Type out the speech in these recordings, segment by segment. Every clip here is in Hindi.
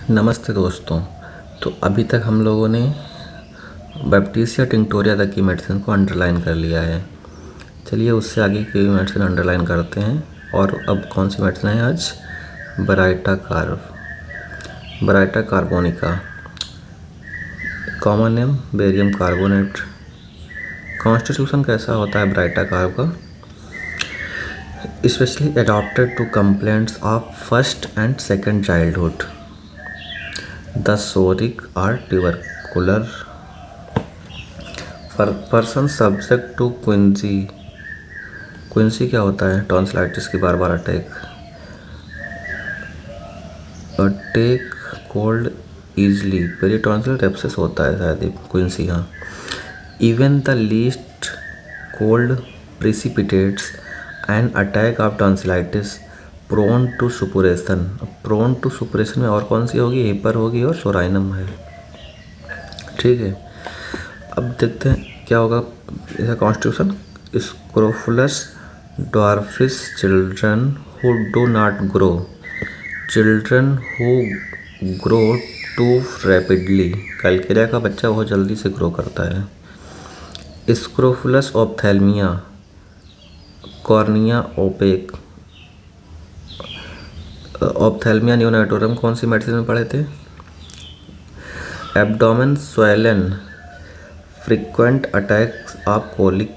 नमस्ते दोस्तों। तो अभी तक हम लोगों ने बैप्टीसिया टिंक्टोरिया तक की मेडिसिन को अंडरलाइन कर लिया है। चलिए उससे आगे की भी मेडिसिन अंडरलाइन करते हैं। और अब कौन सी मेडिसिन है आज? Baryta carbonica, common name barium carbonate. Constitution कैसा होता है ब्राइटा कार्ब का? Specially adopted to complaints of first and second childhood, the psoriatic or tubercular person subject to quinsy क्या होता है? टॉन्सिलाइटिस की बार बार attack cold easily, peritonsil abscess होता है शायद क्विंसी। हाँ, even the least cold precipitates an attack of tonsillitis prone to suppuration. Prone to suppuration में और कौन सी होगी? हिपर होगी और सोराइनम है। ठीक है, अब देखते हैं क्या होगा इसका constitution. Scrofulous dwarfish children who do not grow, children who grow too rapidly. Calcarea का बच्चा बहुत जल्दी से ग्रो करता है। Scrofulous ophthalmia, cornea opaque. Ophthalmia neonatorum कौन सी मेडिसिन में पढ़े थे? Abdomen swollen, frequent attacks of colic,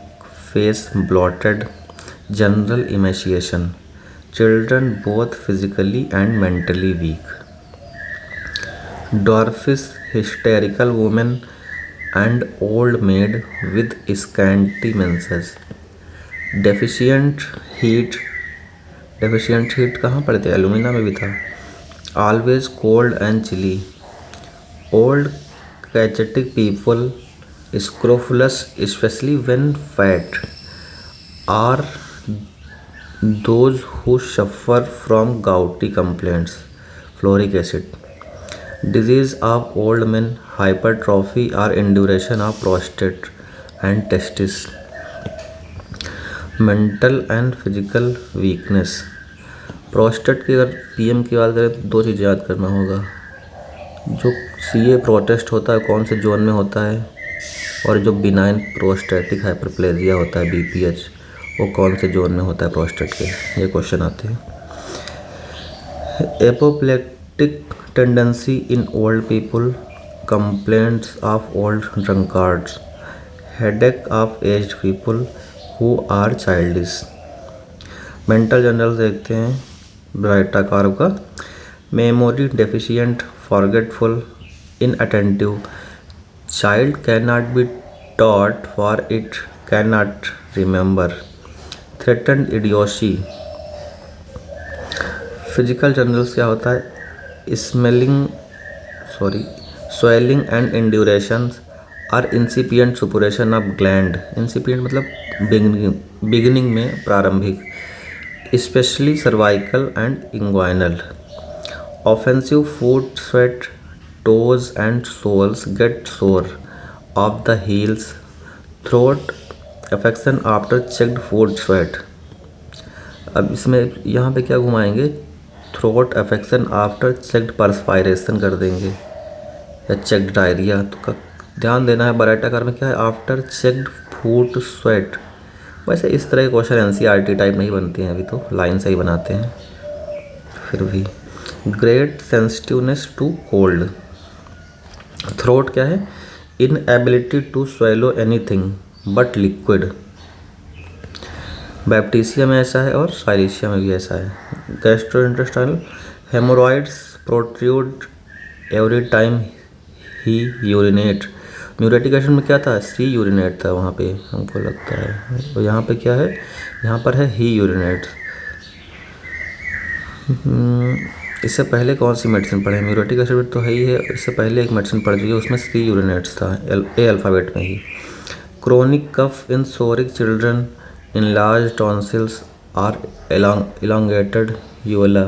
face bloated, general emaciation, children both physically and mentally weak. Dwarfish hysterical women and old maid with scanty menses. Deficient heat कहाँ पढ़े थे? एलुमिना में भी था। Always cold and chilly, old cachectic people, scrofulous especially when fat, or those who suffer from gouty complaints, fluoric acid, disease of old man, hypertrophy और induration of prostate and testis, mental and physical weakness. Prostate की अगर पीएम की बात करें तो दो चीज़ याद करना होगा। जो सीए प्रोटेस्ट होता है कौन से जोन में होता है, और जो बिनाइन प्रोस्टेटिक हाइपरप्लेजिया होता है बीपीएच वो कौन से जोन में होता है प्रोस्टेट के, ये क्वेश्चन आते हैं। Apoplectic tendency in old people, complaints of old drunkards, headache of aged people who are childish. Mental general देखते हैं ब्राइटा कार्ब का। Memory deficient, forgetful, inattentive, child can not be taught for it can not remember, threatened idiocy. Physical generals क्या होता है? स्वेलिंग एंड इंड्यूरेशन और incipient suppuration of gland. Incipient मतलब बिगिनिंग में, प्रारंभिक, especially cervical and inguinal. Offensive foot sweat, toes and souls gate सोर of the heels, throat affection after checked foot sweat. अब इसमें यहाँ पे क्या घुमाएंगे? Throat affection after checked perspiration कर देंगे, या चेक्ड डायरिया। तो ध्यान देना है ब्राइटा कार्ब में क्या है? After checked foot sweat. वैसे इस तरह के क्वेश्चन एनसीईआरटी टाइप नहीं बनते हैं, अभी तो लाइन से ही बनाते हैं। फिर भी great sensitiveness to cold. Throat क्या है? Inability to swallow anything but liquid. Baptisia में ऐसा है और साइलेशिया में भी ऐसा है। Gastrointestinal haemorrhoids protrude every time he urinate. Muriatic acid में क्या था? सी यूरिनेट था वहाँ पे, हमको लगता है। तो यहाँ पे क्या है? यहाँ पर है ही यूरिनेट। इससे पहले कौन सी मेडिसिन पढ़े? म्यूरेटिक एसिड तो है ही है, इससे पहले एक मेडिसिन पढ़ चुकी है, उसमें सी यूरिनेट्स था, ए अल्फ़ाबेट में ही। Chronic cough in psoric children, enlarged tonsils are elongated uvula,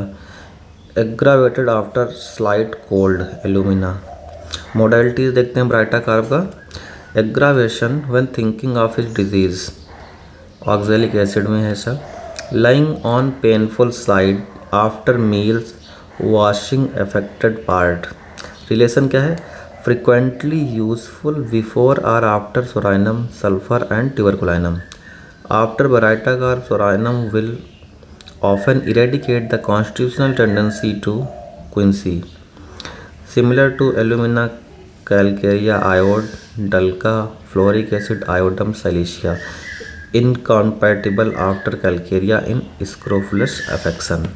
aggravated after slight cold, alumina। Modalities देखते हैं ब्राइटा कार्ब का। Aggravation when thinking of his disease, oxalic acid में है ऐसा। Lying on painful side after meals washing affected part. Relation क्या है? फ्रिक्वेंटली यूजफुल बिफोर और after psorinum sulphur and tuberculinum. After baryta और psorinum will often eradicate the constitutional tendency to quinsy. Similar to alumina calcarea iode, dulca, fluoric acid iodum silicea, incompatible after calcarea in scrofulous affection.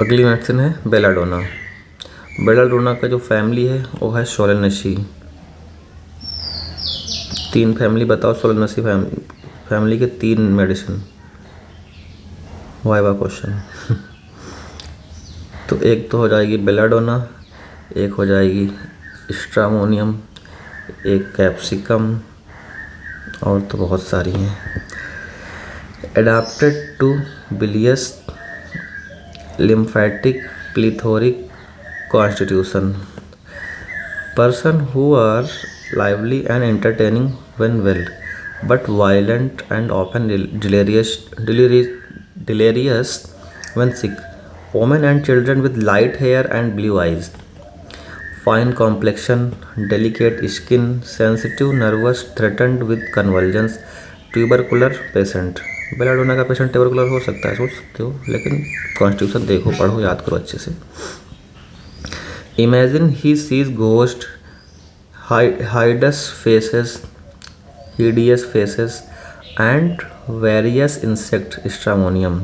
अगली मेडिसिन है बेलाडोना। बेलाडोना का जो फैमिली है वो है सोलेनेसी। 3 फैमिली बताओ सोलेनेसी फैमिली के 3 मेडिसिन। Viva question. तो एक तो हो जाएगी बेलाडोना, एक हो जाएगी स्ट्रामोनियम, एक कैप्सिकम, और तो बहुत सारी हैं। Adapted to bilious lymphatic plethoric constitution. Person who are lively and entertaining when well, but violent and often delirious when sick. Women and children with light hair and blue eyes. Fine complexion, delicate skin, sensitive nervous, threatened with convulsions. Tubercular patient. Belladonna का पेशेंट ट्यूबरकुलर हो सकता है, सोच सकते हो, लेकिन कॉन्स्टिट्यूशन देखो, पढ़ो, याद करो अच्छे से। Imagine he sees ghosts, hideous faces, and various insects. Stramonium.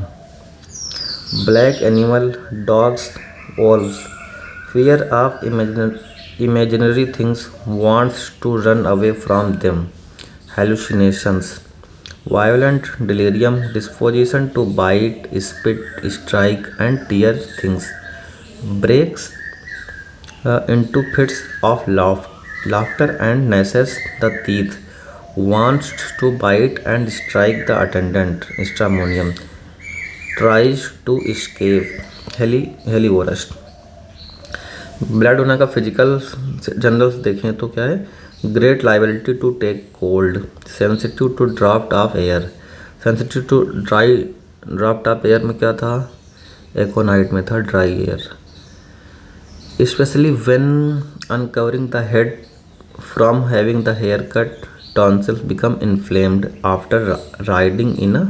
Black animal, dogs, wolves. Fear of imaginary things, wants to run away from them. Hallucinations. Violent delirium, disposition to bite, spit, strike, and tear things. Breaks into fits of laughter and gnashes the teeth. Wants to bite and strike the attendant. Stramonium. Tries to escape. Helleborus. Belladonna का फिजिकल जनरल्स देखें तो क्या है? Great liability to take cold, sensitive to draught of air. Sensitive to draught of air में क्या था? एकोनाइट में था dry air. Especially when uncovering the head from having the haircut, tonsils become inflamed after riding in a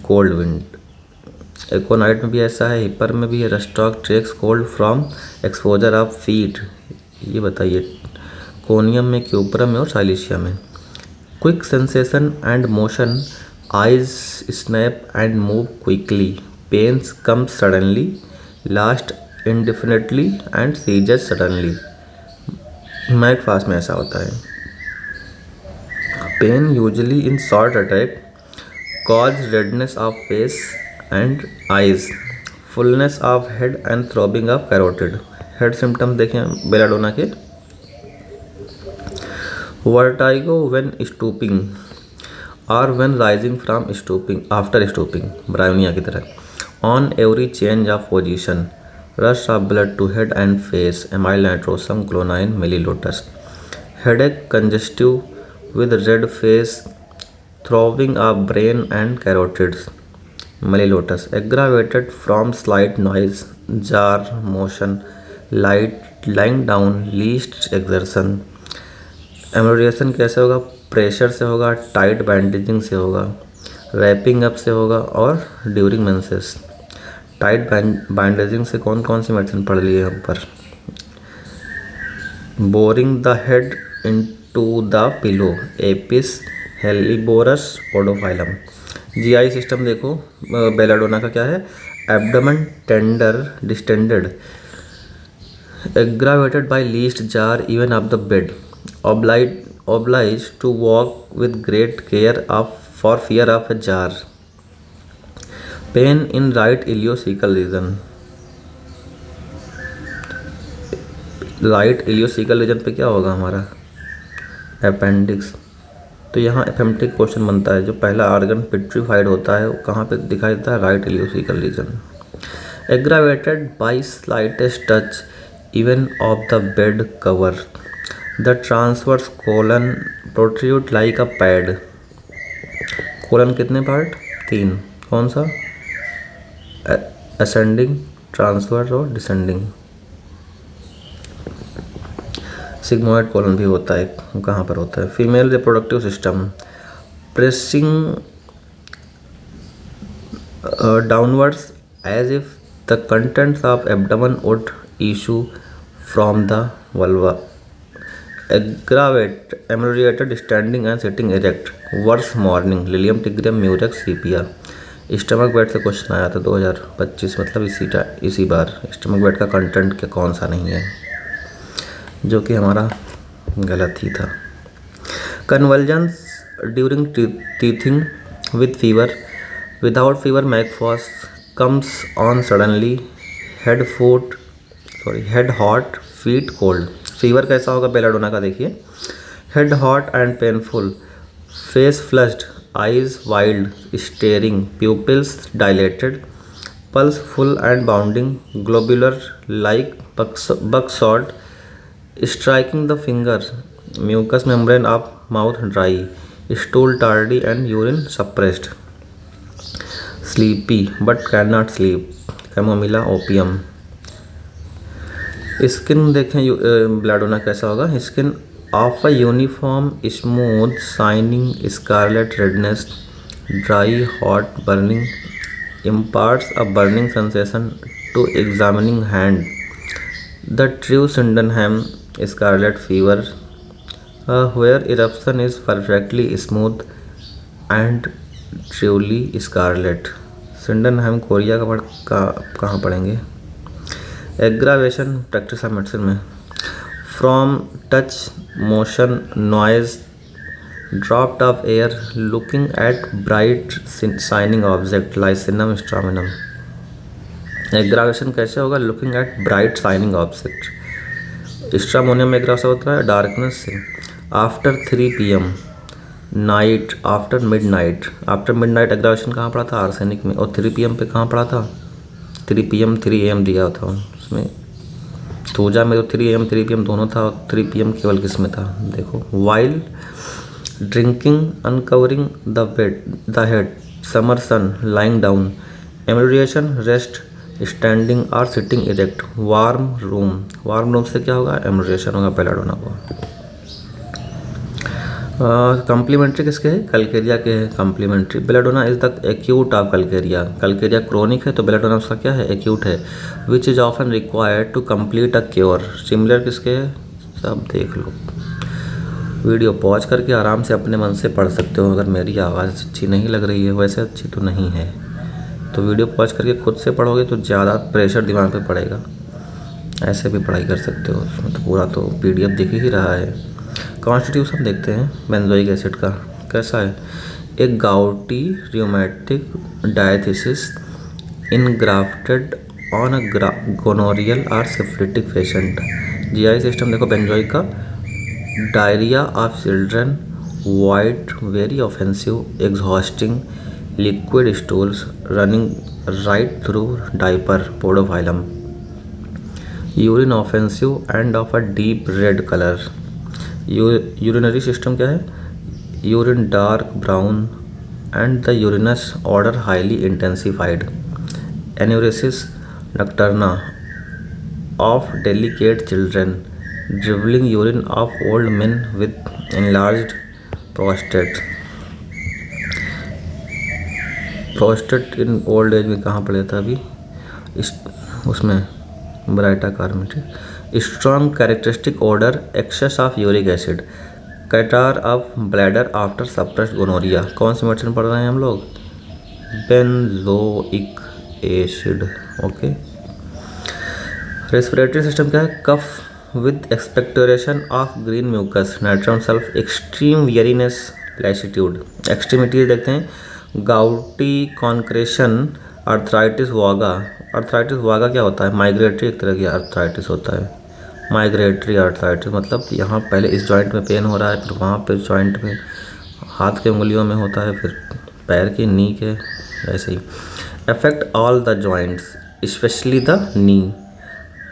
cold wind. Aconite में भी ऐसा है, हिपर में भी है। Rhus tox takes cold from exposure of feet. ये बताइए कोनियम में, क्यूपरम में और साइलिशिया में। Quick sensation and motion, eyes snap and move quickly, pains come suddenly, last indefinitely and seizures suddenly. Mag phos में ऐसा होता है। Pain usually in short attack, cause redness of face and eyes, fullness of head and throbbing of carotid. Head symptoms देखें बेलाडोना के। वर्टाइगो व्हेन स्टूपिंग और when rising from stooping, after stooping, bryonia की तरह। On every change of position, rush of blood to head and face, amyl nitrosum, clonine, millilotus. Headache, congestive with red face, throbbing of brain and carotids, millilotus. Aggravated from slight noise, jar, motion, lying down, least exertion. एमोडिएशन कैसे होगा? प्रेशर से होगा, टाइट बैंडेजिंग से होगा, रैपिंग अप से होगा और ड्यूरिंग मेंसेस। टाइट बैंडेजिंग से कौन कौन सी मेडिसिन पढ़ ली है ऊपर? Boring the head into the pillow, apis, helleborus, podophyllum. GI system देखो बेलाडोना का क्या है? Abdomen tender, distended, aggravated by least jar even of the bed, obliged to walk with great care for fear of a jar. Pain in right ileocaecal region. Right ileocaecal region पे क्या होगा हमारा? अपेंडिक्स। तो यहाँ एफेम्प्टिक क्वेश्चन बनता है, जो पहला ऑर्गन पिट्रीफाइड होता है वो कहाँ पे दिखाई देता है? Right ileocaecal region. Aggravated by slightest touch even of the bed cover, the transverse colon protrude like a pad. Colon कितने पार्ट? 3। कौन सा? असेंडिंग, ट्रांसवर्स और डिसेंडिंग। सिग्मोइड कोलन भी होता है, कहाँ पर होता है? Female reproductive system pressing downwards as if the contents of abdomen would issue from the vulva. Aggravate ameliorated standing and sitting erect worse morning lilium tigrinum murex sepia. Stomach bed से क्वेश्चन आया था 2025, मतलब इसी बार। स्टमक बेड का कंटेंट क्या कौन सा नहीं है, जो कि हमारा गलत ही था। Convulsions during teething with fever without fever mag phos comes on suddenly head hot feet cold. Fever कैसा होगा बेलाडोना का देखिए, head hot and painful, face flushed, eyes wild, staring, pupils dilated, pulse full and bounding, globular like buckshot, striking the finger, mucous membrane of mouth dry, stool tardy and urine suppressed, sleepy but cannot sleep, chamomilla opium. Skin देखें ब्लैडोना कैसा होगा, skin of a uniform, smooth, shining, scarlet redness, dry, hot, burning, imparts a burning sensation to examining hand. The true Sydenham scarlet fever, where eruption is perfectly smooth and truly scarlet. Sydenham Korea का कहाँ पढ़ेंगे? एग्रावेशन प्रैक्टिस ऑफ मेडिसिन में from touch, motion, noise, draught of air, looking at bright shining object, lysinum stramonium। Aggravation कैसे होगा? Looking at bright shining object. Stramonium एग्रा से होता है डार्कनेस से। After 3 PM night, after midnight. After midnight aggravation कहाँ पड़ा था? आर्सेनिक में। और 3 PM पे कहाँ पड़ा था? 3 PM 3 AM दिया था उसमें। तोजा में तो 3 AM 3 PM दोनों था, और 3 PM केवल किस में था? देखो, while drinking uncovering the head, summer sun, lying down, amelioration, rest, standing और sitting erect, warm room. Warm room से क्या होगा? एमोरिएशन होगा बेलाडोना को। कम्प्लीमेंट्री किसके है? कल्केरिया के है complementary. Belladonna is the acute of calcarea. Calcarea chronic है तो बेलाडोना उसका क्या है? एक्यूट है। Which is often required to complete a cure. Similar किसके है? सब देख लो, वीडियो पॉज करके आराम से अपने मन से पढ़ सकते हो। अगर मेरी आवाज़ अच्छी नहीं लग रही है, वैसे अच्छी तो नहीं है, तो वीडियो पॉज करके खुद से पढ़ोगे तो ज़्यादा प्रेशर दिमाग पे पड़ेगा। ऐसे भी पढ़ाई कर सकते हो, उसमें तो पूरा तो PDF दिख ही रहा है। कॉन्स्टिट्यूशन देखते हैं बेंजोइक एसिड का कैसा है। एक gouty rheumatic diathesis engrafted on a gonorrhoeal और सिफिलिटिक पेशेंट। GI सिस्टम देखो बेंजोइक का। Diarrhoea of children, white, very offensive, exhausting, liquid stools running right through diaper, podophyllum. Urine offensive and of a deep red colour. Urinary system क्या है? Urine dark brown and the urinous odour highly intensified. Enuresis nocturna of delicate children, dribbling urine of old men with enlarged prostate। Prostate in old age में कहाँ पड़े था अभी? उसमें ब्राइटा कार्मेटिक। Strong characteristic odour, excess of uric acid, catarrh of bladder after suppressed gonorrhoea. कौन सी मेडिसिन पढ़ रहे हैं हम लोग? Benzoic acid. Okay. Respiratory system क्या है? Cough with expectoration of green mucus, nitrogen sulph, extreme weariness, lassitude. Extremity देखते हैं। गाउटी कॉन्क्रेशन, आर्थराइटिस वागा। आर्थराइटिस वागा क्या होता है? माइग्रेटरी एक तरह की आर्थराइटिस होता है। माइग्रेटरी आर्थराइटिस मतलब यहाँ पहले इस जॉइंट में पेन हो रहा है, फिर वहाँ पे जॉइंट में, हाथ के उंगलियों में होता है, फिर पैर के, नी के, ऐसे ही। Affect all the joints specially the knee.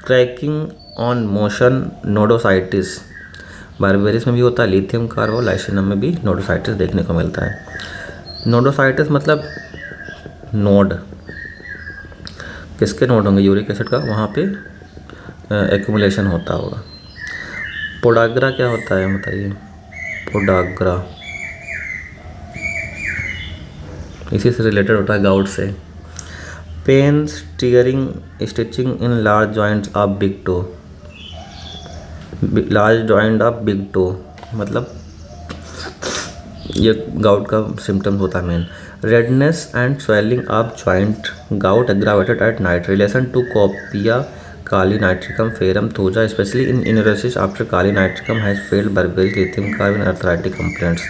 Cracking on motion, nodosities. Berberis में भी होता है, लिथियम कार्बोलाइसिनम में भी नोडोसाइटिस देखने को मिलता है। नोडोसाइटिस मतलब नोड। किसके नोड होंगे, यूरिक एसिड का, वहाँ पे एक्यूमुलेशन होता होगा। पोडाग्रा क्या होता है बताइए, पोडाग्रा इसी से रिलेटेड होता है, गाउट से। Pain steering stitching in large joints of big toe, large joint of big toe मतलब ये गाउट का सिम्टम्स होता है main. Redness and swelling of joint, gout aggravated at night, relation to copaiva kali nitricum ferrum thuja, specially in इनरोसिस after kali nitricum has failed berberis lithium carbon arthritic complaints.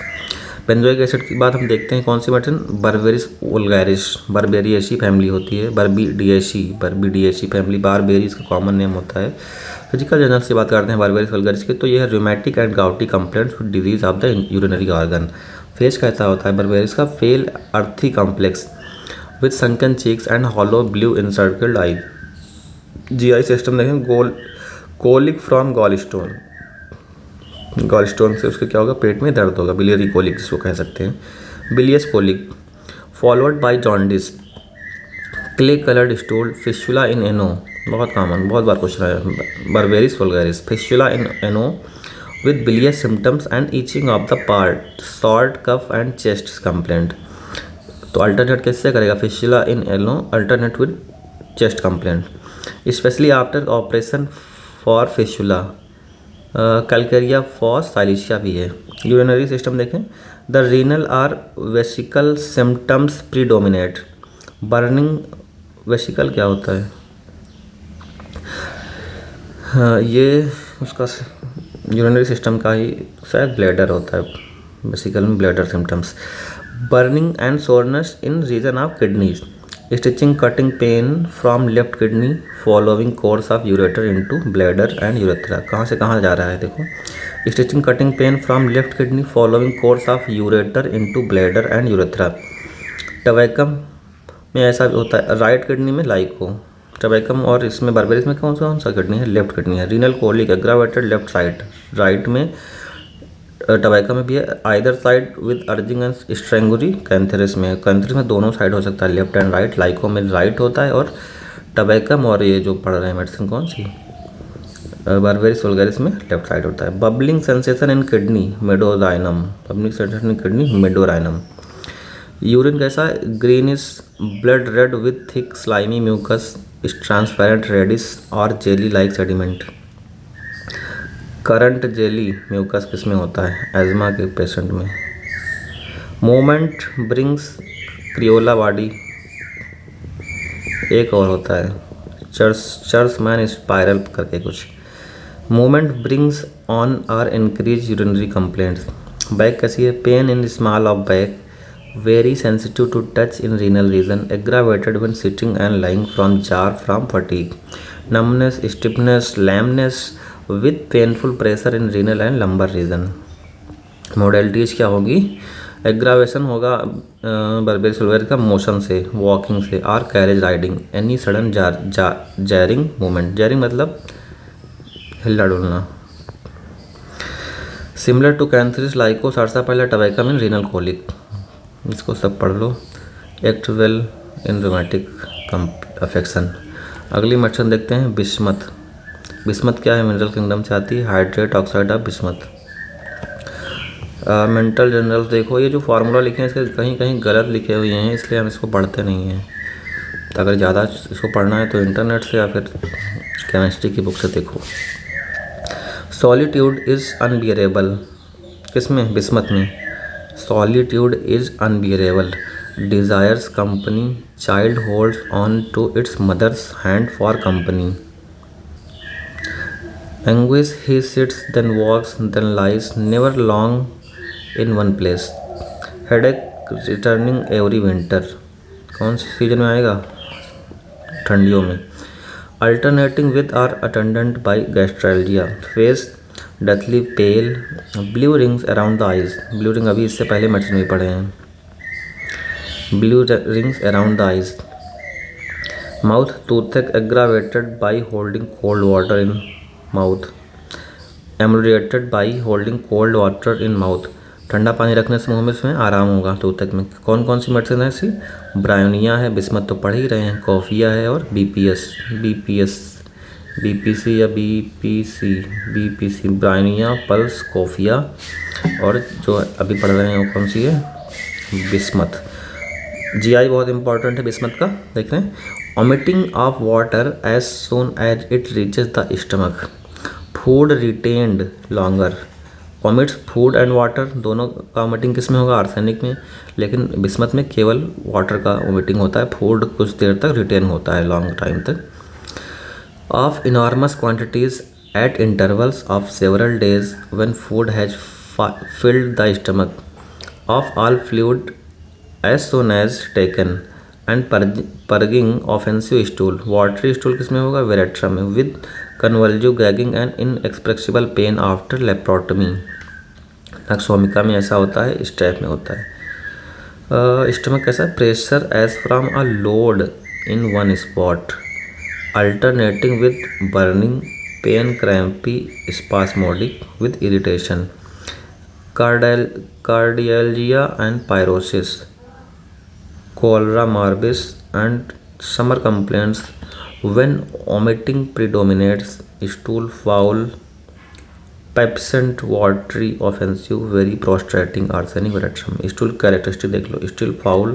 Benzoic acid की बात हम देखते हैं, कौन सी medicine, berberis vulgaris, berberidaceae family होती है, बर्बीडिएसी फैमिली, बारबेरी इसका कॉमन नेम होता है। फिजिकल जर्नल से बात करते हैं बर्बेरिस वुल्गारिस की, तो यह है rheumatic and gouty complaints with disease of the urinary organ. Face कैसा होता है बर्बेरिस का, pale earthy complexion with sunken cheeks and hollow blue encircled eye. GI system देखें, colic from gallstone, gallstone से उसके क्या होगा, पेट में दर्द होगा, बिलियरी कोलिक जिसको कह सकते हैं, bilious colic, followed by jaundice, clay coloured stool, fistula in ano, बहुत कॉमन, बहुत बार पूछ रहा है, berberis vulgaris, fistula in ano with bilious symptoms and itching of the part, short cough and chest complaint. तो अल्टरनेट कैसे करेगा, fistula in ano alternate with chest complaint, specially after operation for fistula, calcarea phos silicea भी है। यूरिनरी सिस्टम देखें, the renal or vesical symptoms predominate, burning, vesicle क्या होता है, ये उसका यूरिनरी सिस्टम का ही शायद ब्लैडर होता है, वेसिकल में bladder symptoms, burning and soreness in region of kidneys, stitching cutting pain from left kidney following course of ureter into bladder and urethra, कहाँ से कहाँ जा रहा है देखो, stitching cutting pain from left kidney following course of ureter into bladder and urethra. Tabacum में ऐसा भी होता है, राइट किडनी में लाइको, टबैकम, और इसमें बर्बेरिस में कौन सा किडनी है, लेफ्ट किडनी है। Renal colic aggravated left side, right में, टबैका में भी है, either side with urging and strangury, cantharis में दोनों साइड हो सकता है, लेफ्ट एंड राइट, लाइको में राइट होता है, और टबैकम और ये जो पढ़ रहे हैं मेडिसिन कौन सी, बर्बेरिस वुल्गारिस में लेफ्ट साइड होता है। Bubbling sensation in kidney medorrhinum, bubbling sensation in kidney medorrhinum. Urine कैसा, greenish blood red with thick slimy mucus, transparent reddish और jelly like sediment. Current jelly mucus किस में होता है, एज्मा के पेशेंट में। मूवमेंट ब्रिंग्स क्रियोला बॉडी, एक और होता है चर्च मैन स्पायरल करके कुछ। Movement brings on or increase urinary complaints. Back कैसी है, pain in small of back, very sensitive to touch in renal region, aggravated when sitting and lying from jar from fatigue, numbness, stiffness, lameness with painful pressure in renal and lumbar region. Modalities क्या होगी, एग्रावेशन होगा बर्बेरिस वुल्गारिस का मोशन से, वॉकिंग से, और carriage riding, any sudden jarring movement, jarring मतलब हिलना डुलना। Similar to cantharis lyco sarsa पहले टबैकम इन रीनल कोलिक, इसको सब पढ़ लो। Act well in rheumatic affection. अगली मेडिसिन देखते हैं बिस्मथ। बिस्मथ क्या है, मिनरल किंगडम से आती है, hydrate oxide of bismuth. Mental general देखो, ये जो फार्मूला लिखे हैं इसके कहीं कहीं गलत लिखे हुए हैं, इसलिए हम इसको पढ़ते नहीं हैं। तो अगर ज़्यादा इसको पढ़ना है तो इंटरनेट से या फिर केमिस्ट्री की बुक से देखो। सॉलिट्यूड इज़ अनबियरेबल, किसमें, बिस्मथ में। Solitude is unbearable, desires company, child holds on to its mother's hand for company. Anguish, he sits, then walks, then lies, never long in one place. Headache returning every winter. कौन से सीजन में आएगा, ठंडियों में। Alternating with or attendant by gastralgia. Face deathly pale, blue rings around the eyes. Blue ring अभी इससे पहले मेडिसिन में पढ़े हैं। Blue rings around the eyes. Mouth toothache aggravated by holding cold water in mouth, ameliorated by holding cold water in mouth, ठंडा पानी रखने से मुंह में इसमें आराम होगा टूथक में। कौन कौन सी मेडिसिन है ऐसी? ब्रायोनिया है, बिस्मत तो पढ़ ही रहे हैं, कॉफिया है और बीपीसी या बीपीसी, ब्रायोनिया, पल्स, कॉफिया और जो अभी पढ़ रहे हैं वो कौन सी है? बिस्मत। जीआई बहुत इंपॉर्टेंट है बिस्मत का। देख रहे हैं, vomiting of water as soon as it reaches the stomach, food retained longer. Vomits food and water दोनों का ओमिटिंग किस में होगा? आर्सेनिक में, लेकिन बिस्मत में केवल वाटर का ओमिटिंग होता है, फूड कुछ देर तक रिटेन होता है, लॉन्ग टाइम तक। Of enormous quantities eight intervals of several days when food has filled the stomach of all fluid as soon as taken and purging offensive stool, watery stool किसमें होगा? वेरेट्रा में, with convulsive gagging and inexpressible pain after laparotomy। Nux vomica में ऐसा होता है, इस टाइप में होता है। स्टमक कैसा? Pressure as from a load in one spot alternating with burning, pain, crampy, spasmodic with irritation, cardialgia and pyrosis, cholera morbus and summer complaints when vomiting predominates, stool foul, pepsant, watery, offensive, very prostrating, arsenic, veratrum। stool characteristic देख लो, stool foul,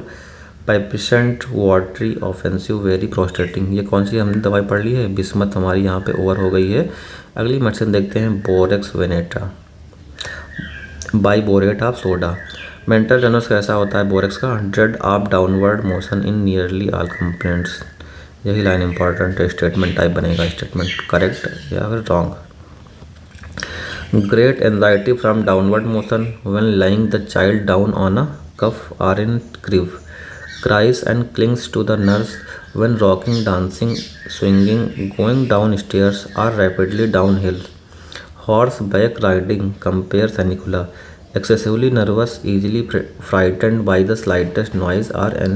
pepsant, watery, offensive, very prostrating। ये कौन सी हमने दवाई पढ़ ली है? बिस्मत हमारी यहाँ पे ओवर हो गई है। अगली मेडिसिन देखते हैं, borax veneta, biborate of soda. Mental generals कैसा होता है बोरेक्स का? Dread of downward motion in nearly all complaints. यही लाइन इंपॉर्टेंट है, स्टेटमेंट टाइप बनेगा, स्टेटमेंट करेक्ट या फिर wrong. Great anxiety from downward motion when lying the child down on a couch or in crib, cries and clings to the nurse when rocking, dancing, swinging, going down stairs or rapidly down hill, horseback riding, compare Senicula, excessively nervous, easily frightened by the slightest noise or an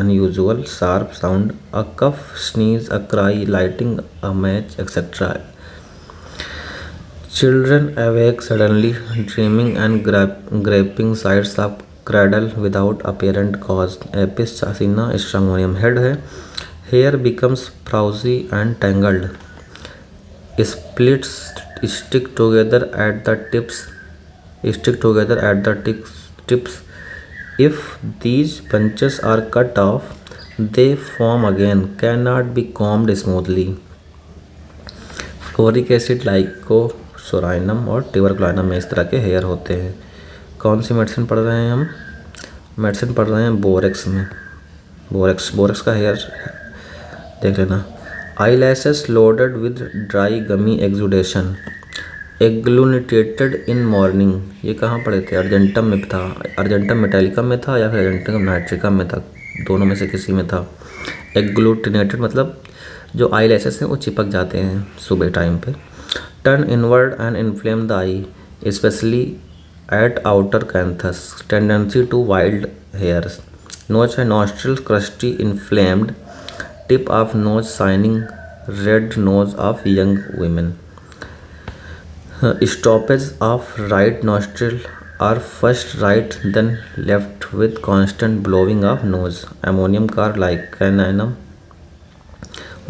unusual sharp sound, a cough, sneeze, a cry, lighting a match, etc. Children awake suddenly, dreaming and grasping sides of cradle without apparent cause, apis chasina, stramonium head है, hair becomes frowsy and tangled, splits stick together at the tips, if these bunches are cut off they form again, cannot be combed smoothly। Fluoric acid, lyco psorinum और ट्यूबरकुलिनम में इस तरह के हेयर होते हैं। कौन सी मेडिसिन पढ़ रहे हैं हम? मेडिसिन पढ़ रहे हैं बोरेक्स में। बोरेक्स का हेयर देख लेना। Eyelashes loaded with dry gummy exudation, agglutinated in morning। ये कहाँ पढ़े थे? अर्जेंटम में था, अर्जेंटम मेटालिकम में था या फिर अर्जेंटम नाइट्रिकम में था, दोनों में से किसी में था। एग्लूटिनेटेड मतलब जो आई लैशेस हैं वो चिपक जाते हैं सुबह टाइम पे। Turn inward and inflame the eye specially at outer canthus, tendency to wild hairs. नोच है, nostril crusty, inflamed, tip of nose shining, red nose of young women, stoppage of right nostril or first right then left with constant blowing of nose, ammonium carlicanum,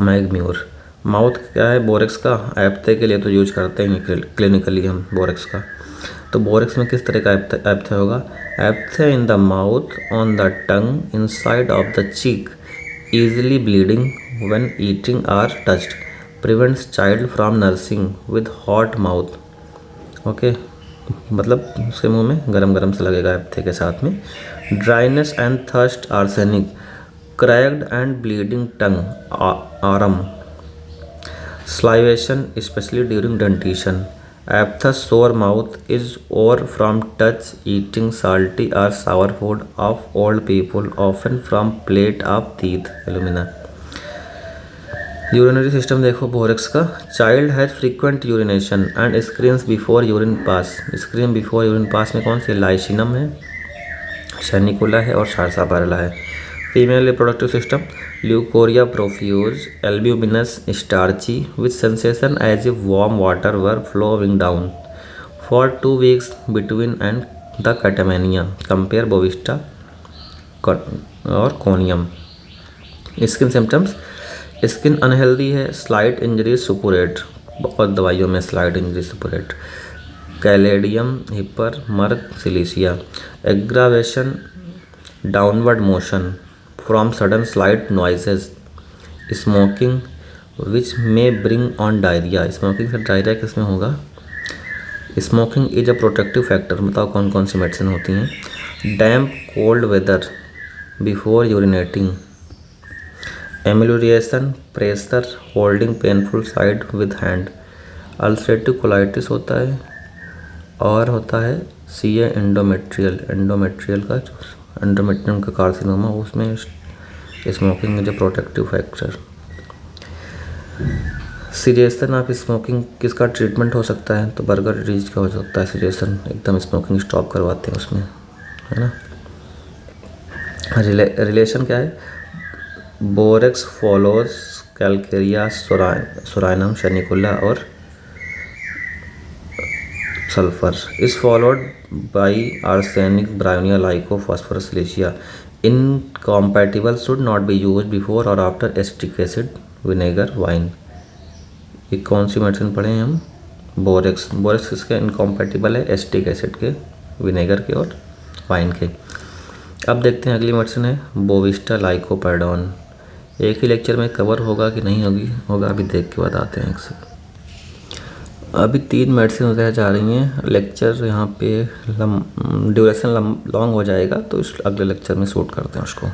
mag mur. Mouth क्या है बोरेक्स का? एप्थे के लिए तो यूज करते हैं क्लिनिकली हम बोरेक्स का। तो बोरेक्स में किस तरह का एप्थे होगा? Aphthae in the mouth, on the tongue, inside of the cheek, easily bleeding when eating or touched, prevents child from nursing with hot mouth। Okay, मतलब उसके मुंह में गरम गरम से लगेगा एप्थे के साथ में। Dryness and thirst, arsenic, cracked and bleeding tongue, arum, salivation specially during dentition. Aphthous sore mouth is or from touch, eating salty or sour food of old people, often from plate of teeth, alumina। Urinary system देखो बोरेक्स का। Child has frequent urination and screams before urine pass. Scream before urine pass में कौन सी? लाइसिनम है, सेनिकुला है और सारसापारेला है। Female reproductive system, leucorrhoea profuse, albuminous, starchy with sensation as if warm water were flowing down for 2 weeks between and the catamenia, compare bovista और conium. Skin symptoms, skin unhealthy है, स्लाइट इंजरी सुपुरेट, बहुत दवाइयों में slight injury suppurate. Caladium hepar merc silicea, aggravation downward motion from sudden slight noises. Smoking which में ब्रिंग ऑन डायरिया, स्मोकिंग से डायरिया किस में होगा। Smoking is a protective factor, बताओ कौन कौन सी मेडिसिन होती हैं। Damp cold weather before urinating, amelioration pressure holding painful side with hand. Ulcerative colitis होता है और होता है सीए एंडोमेट्रियल, एंडोमेट्रियल का एंडोमेट्रियम का कार्सिनोमा, उसमें smoking is a protective factor. Cessation of smoking किसका ट्रीटमेंट हो सकता है, तो बर्गर डिजीज का हो सकता है सीरियसन, एकदम स्मोकिंग स्टॉप करवाते हैं उसमें, है ना। रिलेशन क्या है, borax follows calcarea psorinum sanicula और sulphur is followed by arsenic bryonia lyco phosphorus silicea. Incompatible should not be used before और after acetic acid vinegar wine. ये कौन सी मेडिसिन पढ़े हैं हम, बोरेक्स, बोरेक्स किसके इनकॉम्पैटिबल है, एसिटिक एसिड के, विनेगर के और वाइन के। अब देखते हैं अगली मेडिसिन है बोविस्टा लाइकोपेडोन। एक ही लेक्चर में कवर होगा कि नहीं होगा अभी देख के बताते हैं एक से। अभी 3 मेडिसिन रह जा रही हैं, लेक्चर यहाँ पे ड्यूरेशन लॉन्ग हो जाएगा तो इस अगले लेक्चर में शूट करते हैं उसको।